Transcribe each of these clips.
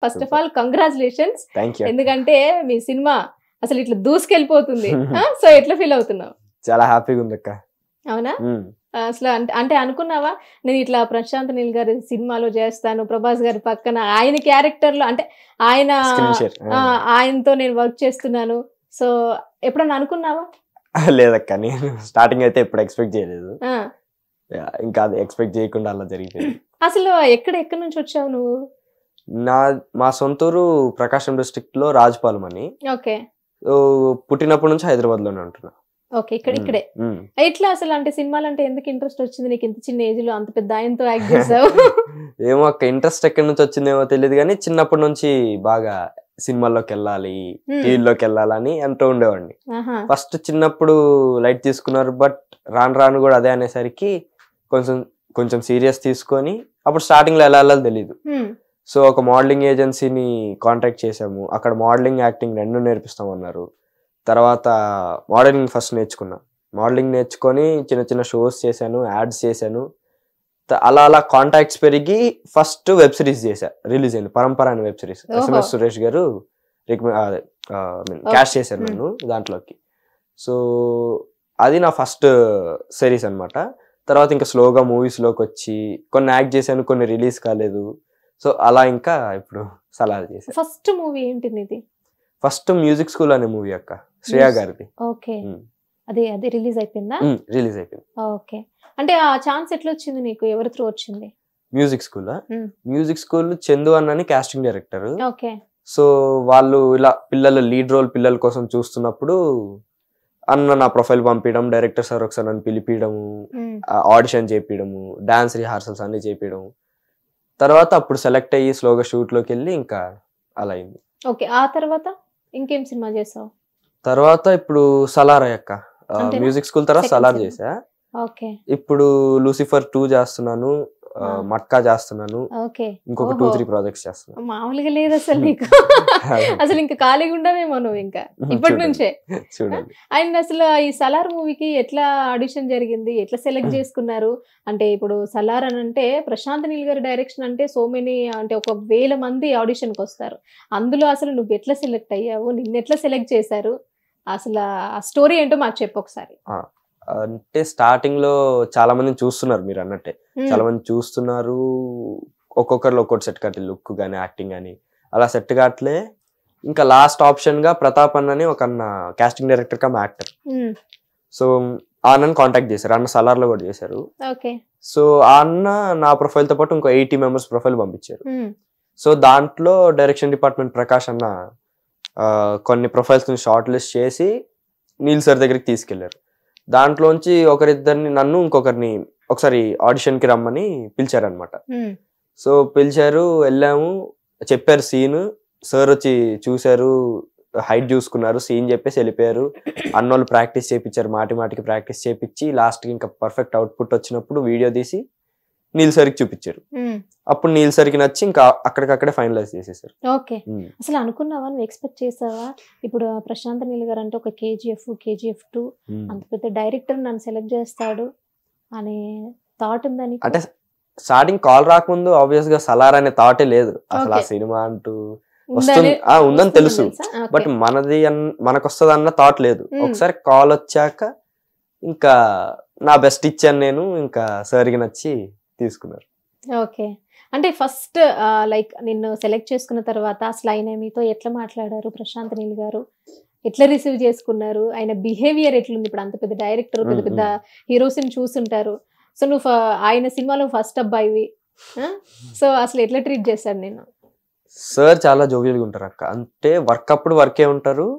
First of all congratulations. Thank you. ఎందుకంటే మీ cinema అసలు ఇట్లా దూసుకెళ్ళిపోతుంది. సో ఎట్లా ఫీల్ అవుతున్నావు? చాలా హ్యాపీగా ఉంది అక్క. అవునా? అసలు అంటే అనుకున్నావా నేను ఇట్లా ప్రశాంత్ నీల్ గారి సినిమాలో చేస్తాను, ప్రభాస్ గారి పక్కన ఆయన క్యారెక్టర్ లో, అంటే ఆయన ఆయనతో నేను వర్క్ చేస్తున్నాను, సో ఎప్పుడన్నా అనుకున్నావా? లేదక్క, నేను స్టార్టింగ్ అయితే ఎప్పుడు ఎక్స్పెక్ట్ చేయలేదు. ఇంకా అది ఎక్స్పెక్ట్ చేయకుండా అలా జరిగిపోయింది. అసలు ఎక్కడి నుంచి వచ్చావు నువ్వు? మా సొంతూరు ప్రకాశం డిస్ట్రిక్ట్ లో రాజపాలెం అని. ఓకే. పుట్టినప్పటి నుంచి హైదరాబాద్ లోనే ఉంటున్నా. ఓకే, ఇక్కడే. ఎట్లా అసలు అంటే సినిమాలు అంటే ఎందుకు ఇంట్రెస్ట్ వచ్చింది నీకు? ఇంత చిన్న ఏజ్ లో అంత పెద్ద ఆయనతో యాక్ట్ చేసావు. ఏమో అక్క, ఇంట్రెస్ట్ ఎక్కడి నుంచి వచ్చిందేమో తెలియదు కానీ చిన్నప్పటి నుంచి బాగా సినిమాల్లోకి వెళ్ళాలి, టీవీలోకి వెళ్ళాలని అంటూ ఉండేవాడిని. ఫస్ట్ చిన్నప్పుడు లైట్ తీసుకున్నారు, బట్ రాను కూడా అదే అనేసరికి కొంచెం సీరియస్ తీసుకొని అప్పుడు స్టార్టింగ్ లో ఎలా వెళ్ళాలో తెలియదు. సో ఒక మోడలింగ్ ఏజెన్సీని కాంటాక్ట్ చేసాము. అక్కడ మోడలింగ్ యాక్టింగ్ రెండు నేర్పిస్తామన్నారు. తర్వాత మోడలింగ్ ఫస్ట్ నేర్చుకున్నా. మోడలింగ్ నేర్చుకొని చిన్న షోస్ చేశాను, యాడ్స్ చేశాను. అలా కాంటాక్ట్స్ పెరిగి ఫస్ట్ వెబ్ సిరీస్ చేశా, రిలీజ్ అయింది పరంపర అనే వెబ్ సిరీస్. SMS సురేష్ గారు క్యాష్ చేశారు నన్ను దాంట్లోకి. సో అది నా ఫస్ట్ సిరీస్ అనమాట. తర్వాత ఇంకా స్లోగా మూవీస్ లోకి వచ్చి కొన్ని యాక్ట్ చేశాను, కొన్ని రిలీజ్ కాలేదు. సో అలా ఇంకా ఇప్పుడు సలార్ చేశాను. ఫస్ట్ మూవీ ఏంటిది ఇది? ఫస్ట్ మ్యూజిక్ స్కూల్ అనే మూవీ అక్క, శ్రేయా గారిది. ఓకే, అది రిలీజ్ అయిపోయిందా? రిలీజ్ అయిపోయింది. ఓకే, అంటే ఆ ఛాన్స్ ఎట్లా వచ్చింది నీకు? ఎవరి త్రూ వచ్చింది? Music school music school Chandu అన్నని కాస్టింగ్ డైరెక్టర్. ఓకే. సో వాళ్ళు ఇలా లీడ్ రోల్ పిల్లల కోసం చూస్తున్నప్పుడు అన్న నా ప్రొఫైల్ పంపించడం, డైరెక్టర్ సార్ ఒకసారి నన్ను పిలిపించడము, ఆడిషన్ చేపించడము, డాన్స్ రిహార్సల్స్ అన్ని చేపించడము. తర్వాత అప్పుడు సెలెక్ట్ అయ్యి స్లోగా షూట్ లోకి వెళ్ళి ఇంకా అలా అయింది. ఓకే, ఆ తర్వాత ఇంకేం సినిమా చేసావు? తర్వాత ఇప్పుడు సలార్ అయ్యాక మ్యూజిక్ స్కూల్ తర్వాత సలార్ చేసా. ఇప్పుడు లూసిఫర్ 2 చేస్తున్నాను, మట్కా చేస్తున్నాను, ఇంకొక 2-3 ప్రాజెక్ట్స్ చేస్తున్నాను. మామూలుగా లేదు అసలు నీకు. అసలు ఇంకా ఖాళీగా ఉండవేమో నువ్వు ఇంకా ఇప్పటి నుంచే. చూడండి. అండ్ అసలు ఈ సలార్ మూవీకి ఎట్లా ఆడిషన్ జరిగింది, ఎట్లా సెలెక్ట్ చేసుకున్నారు? అంటే ఇప్పుడు సలార్ అని అంటే ప్రశాంత్ నీల్ గారి డైరెక్షన్ అంటే సో మెనీ, అంటే 1000 మంది ఆడిషన్ కి వస్తారు. అందులో అసలు నువ్వు ఎట్లా సెలెక్ట్ అయ్యావు, నిన్ను ఎట్లా సెలెక్ట్ చేశారు, అసలు ఆ స్టోరీ ఏంటో మాకు చెప్పు ఒకసారి. అంటే స్టార్టింగ్ లో చాలా మందిని చూస్తున్నారు, మీరు అన్నట్టే చాలా మంది చూస్తున్నారు. ఒక్కొక్కరిలో ఒక్కొక్కటి సెట్ కావట్లే, లుక్ గానీ యాక్టింగ్ గానీ అలా సెట్ కావట్లే. ఇంకా లాస్ట్ ఆప్షన్ గా ప్రతాప్ అన్నని ఒక అన్న casting director cum actor. So ఆ అన్నని కాంటాక్ట్ చేశారు, అన్న సలార్ లో కూడా చేశారు. సో ఆ అన్న నా ప్రొఫైల్ తో పాటు ఇంకో 80 మెంబర్స్ ప్రొఫైల్ పంపించారు. సో దాంట్లో డైరెక్షన్ డిపార్ట్మెంట్ ప్రకాష్ అన్న కొన్ని ప్రొఫైల్స్ ని షార్ట్ లిస్ట్ చేసి నీల్ సార్ దగ్గరికి తీసుకెళ్లారు. దాంట్లోంచి ఒకరిద్దరిని, నన్ను ఇంకొకరిని ఒకసారి ఆడిషన్ కి రమ్మని పిలిచారనమాట. సో పిలిచారు, వెళ్ళాము, చెప్పారు సీన్. సార్ వచ్చి చూశారు, హైట్ చూసుకున్నారు, సీన్ చెప్పేసి వెళ్ళిపోయారు. అన్నోళ్ళు ప్రాక్టీస్ చేయించారు, మాటికి ప్రాక్టీస్ చేయించి లాస్ట్ కి ఇంకా పర్ఫెక్ట్ అవుట్పుట్ వచ్చినప్పుడు వీడియో తీసి నీల్ సార్కి చూపించారు. అప్పుడు నీల్ సార్కి నచ్చి ఇంకా అక్కడికక్కడే ఫైనలైజ్ చేసేసారు. ఓకే, అసలు అనుకున్నావా, నువ్వు ఎక్స్పెక్ట్ చేసావా ఇప్పుడు ప్రశాంత్ నీల్ గారు అంటే ఒక KGF 2 అంత పెద్ద డైరెక్టర్ నన్ను సెలెక్ట్ చేస్తాడు అనే థాట్ ఉందని? అంటే స్టార్టింగ్ కాల్ రాకముందు ఆబ్వియస్ గా సలార్ అనే థాటే లేదు అసలు. ఆ సినిమా అంటూ వస్తుంది ఉందని తెలుసు, బట్ మనకు వస్తుంది అన్న థాట్ లేదు. ఒకసారి కాల్ వచ్చాక ఇంకా నా బెస్ట్ ఇచ్చాను నేను, ఇంకా సార్కి నచ్చి తీసుకున్నారు. ఓకే, అంటే ఫస్ట్ లైక్ నిన్ను సెలెక్ట్ చేసుకున్న తర్వాత అసలు ఆయన మీతో ఎట్లా మాట్లాడారు, ప్రశాంత్ నీల్ గారు ఎట్లా రిసీవ్ చేసుకున్నారు, ఆయన బిహేవియర్ ఎట్లుంది? ఇప్పుడు అంత పెద్ద డైరెక్టర్, పెద్ద హీరోస్ ని చూసుంటారు. సో నువ్వు ఆయన సినిమాలో ఫస్ట్ అబ్బాయివి, సో అసలు ఎట్లా ట్రీట్ చేశాడు నేను? సార్ చాలా జోవియల్ గా ఉంటారు అక్క. అంటే వర్క్ అప్పుడు వర్కే ఉంటారు,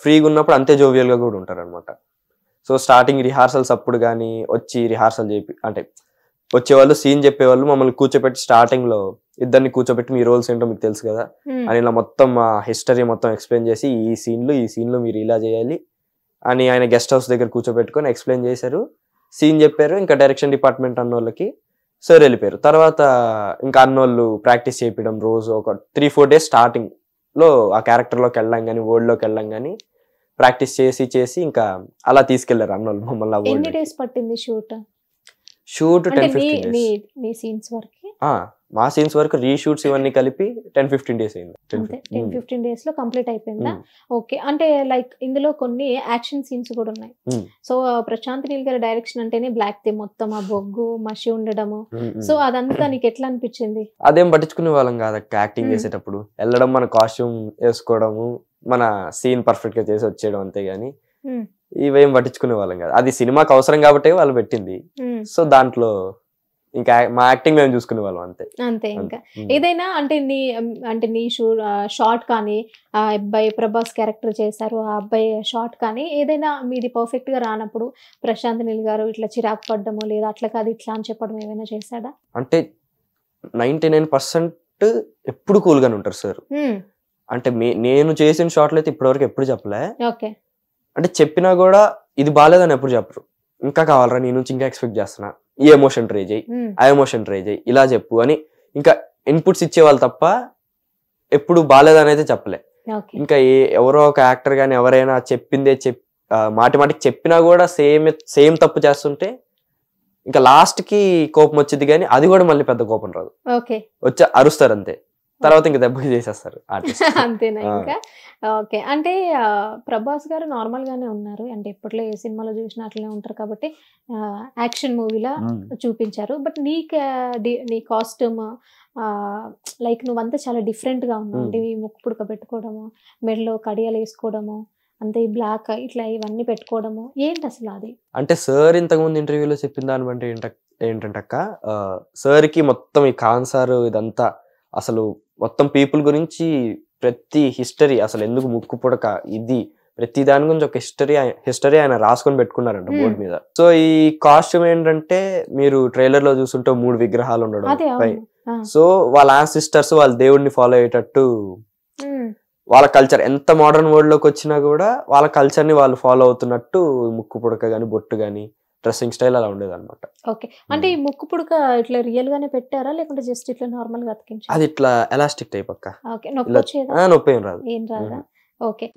ఫ్రీగా ఉన్నప్పుడు అంతే జోవియల్ గా కూడా ఉంటారు అనమాట. సో స్టార్టింగ్ రిహార్సల్స్ అప్పుడు కానీ వచ్చి రిహార్సల్ అంటే వచ్చేవాళ్ళు, సీన్ చెప్పేవాళ్ళు, మమ్మల్ని కూర్చోబెట్టి స్టార్టింగ్ లో ఇద్దరిని కూర్చోబెట్టి మీ రోల్స్ ఏంటో మీకు తెలుసు కదా అని ఇలా మొత్తం మా హిస్టరీ మొత్తం ఎక్స్ప్లెయిన్ చేసి ఈ సీన్లు మీరు ఇలా చేయాలి అని ఆయన గెస్ట్ హౌస్ దగ్గర కూర్చోబెట్టుకొని ఎక్స్ప్లెయిన్ చేశారు. సీన్ చెప్పారు, ఇంకా డైరెక్షన్ డిపార్ట్మెంట్ అన్నోళ్ళకి సార్ వెళ్ళిపోయారు. తర్వాత ఇంకా అన్నోళ్ళు ప్రాక్టీస్ చేయించడం రోజు ఒక 3-4 days స్టార్టింగ్ లో ఆ క్యారెక్టర్ లోకి వెళ్ళాం కానీ, వరల్డ్ లోకి వెళ్ళాం కానీ ప్రాక్టీస్ చేసి ఇంకా అలా తీసుకెళ్లారు అన్నోళ్ళు మమ్మల్ని. ఎన్ని డేస్ పట్టింది షూట్? 10-15 days. మా సీన్స్ వరకు రీషూట్స్ ఇవన్నీ కలిపి 10-15 days అయింది. అంతే 10-15 days లో కంప్లీట్ అయిపోయిందా? ఓకే, అంటే లైక్ ఇందులో కొన్ని యాక్షన్ సీన్స్ కూడా ఉన్నాయి. సో ప్రశాంత్ నీల్ గారి డైరెక్షన్ అంటేనే బ్లాక్ థీమ్, మొత్తం ఆ బొగ్గు మషి ఉండడము. సో అదంతా నీకు ఎట్లా అనిపించింది? అదేం పట్టించుకునే వాళ్ళం కాదక్క. యాక్టింగ్ చేసేటప్పుడు వెళ్ళడం, మన కాస్ట్యూమ్ వేసుకోవడము, మన సీన్ పర్ఫెక్ట్ గా చేసి వచ్చేయడం అంతే గానీ ఇవేం పట్టించుకునే వాళ్ళం కాదు. అది సినిమాకి అవసరం కాబట్టి వాళ్ళు పెట్టింది. సో దాంట్లో ఇంకా మా యాక్టింగ్ మేము చూసుకునే వాళ్ళం అంతే. అంతే. ఇంకా ఏదైనా అంటే నీ షార్ట్ కానీ, ఆ అబ్బాయి ప్రభాస్ క్యారెక్టర్ చేశారు, ఆ అబ్బాయి షార్ట్ కానీ ఏదైనా మీది పర్ఫెక్ట్ గా రానప్పుడు ప్రశాంత్ నీల్ గారు ఇట్లా చిరాకు పడ్డము, లేదా అట్లా కాదు ఇట్లా అని చెప్పడం ఏమైనా చేశాడా? అంటే 99% ఎప్పుడు కూల్ గానే ఉంటారు సార్. అంటే నేను చేసిన షార్ట్లు అయితే ఇప్పటివరకు ఎప్పుడు చెప్పలే. ఓకే, అంటే చెప్పినా కూడా ఇది బాగాలేదని ఎప్పుడు చెప్పరు. ఇంకా కావాలరా, నీ నుంచి ఇంకా ఎక్స్పెక్ట్ చేస్తున్నా, ఈ ఎమోషన్ ట్రై చేయి, ఆ ఎమోషన్ ట్రై చేయి, ఇలా చెప్పు అని ఇంకా ఇన్పుట్స్ ఇచ్చేవాళ్ళు తప్ప ఎప్పుడు బాగాలేదని అయితే చెప్పలే. ఇంకా ఎవరో ఒక యాక్టర్ గానీ ఎవరైనా చెప్పిందే మాటికి చెప్పినా కూడా సేమ్ తప్పు చేస్తుంటే ఇంకా లాస్ట్ కి కోపం వచ్చింది, కానీ అది కూడా మళ్ళీ పెద్ద కోపం రాదు, వచ్చి అరుస్తారు అంతే. తర్వాత ఇంకా దెబ్బకి చేసేస్తారు అంతేనా? ఇంకా ఓకే, అంటే ప్రభాస్ గారు నార్మల్ గానే ఉన్నారు, అంటే ఇప్పట్లో ఏ సినిమాలో చూసినా అట్లనే ఉంటారు కాబట్టి యాక్షన్ మూవీలా చూపించారు. బట్ నీ కాస్ట్యూమ్ లైక్ నువ్వంతా చాలా డిఫరెంట్ గా ఉన్నావు. అంటే ముక్కు పుడక పెట్టుకోవడము, మెడలో కడియాలు వేసుకోవడము, అంతే బ్లాక్ ఇట్లా ఇవన్నీ పెట్టుకోవడము, ఏంటి అసలు అది? అంటే సార్ ఇంతకుముందు ఇంటర్వ్యూలో చెప్పిన దాని బట్టి ఏంటంటే అక్క, సార్ కి మొత్తం ఈ కాన్సార్ ఇదంతా అసలు మొత్తం పీపుల్ గురించి ప్రతి హిస్టరీ, అసలు ఎందుకు ముక్కు పుడక, ఇది ప్రతి దాని గురించి ఒక హిస్టరీ ఆయన రాసుకొని పెట్టుకున్నారంట బోర్డు మీద. సో ఈ కాస్ట్యూమ్ ఏంటంటే మీరు ట్రైలర్ లో చూస్తుంటే 3 విగ్రహాలు ఉండడం, సో వాళ్ళ సిస్టర్స్ వాళ్ళ దేవుడిని ఫాలో అయ్యేటట్టు, వాళ్ళ కల్చర్ ఎంత మోడర్న్ వరల్డ్ లోకి వచ్చినా కూడా వాళ్ళ కల్చర్ ని వాళ్ళు ఫాలో అవుతున్నట్టు ముక్కు పుడక గానీ, బొట్టు గానీ, డ్రెస్సింగ్ స్టైల్ అలా ఉండేది అనమాట. ఓకే, అంటే ఈ ముక్కు పుడక ఇట్లా రియల్ గానే పెట్టారా, లేకుంటే జస్ట్ ఇట్లా నార్మల్ గా అతికించారా? అది ఇట్లా ఎలాస్టిక్ టైప్ అక్క. ఓకే, నొప్పి వచ్చేదా? నొప్పి ఏం రాదు. ఏం రాదా? ఓకే.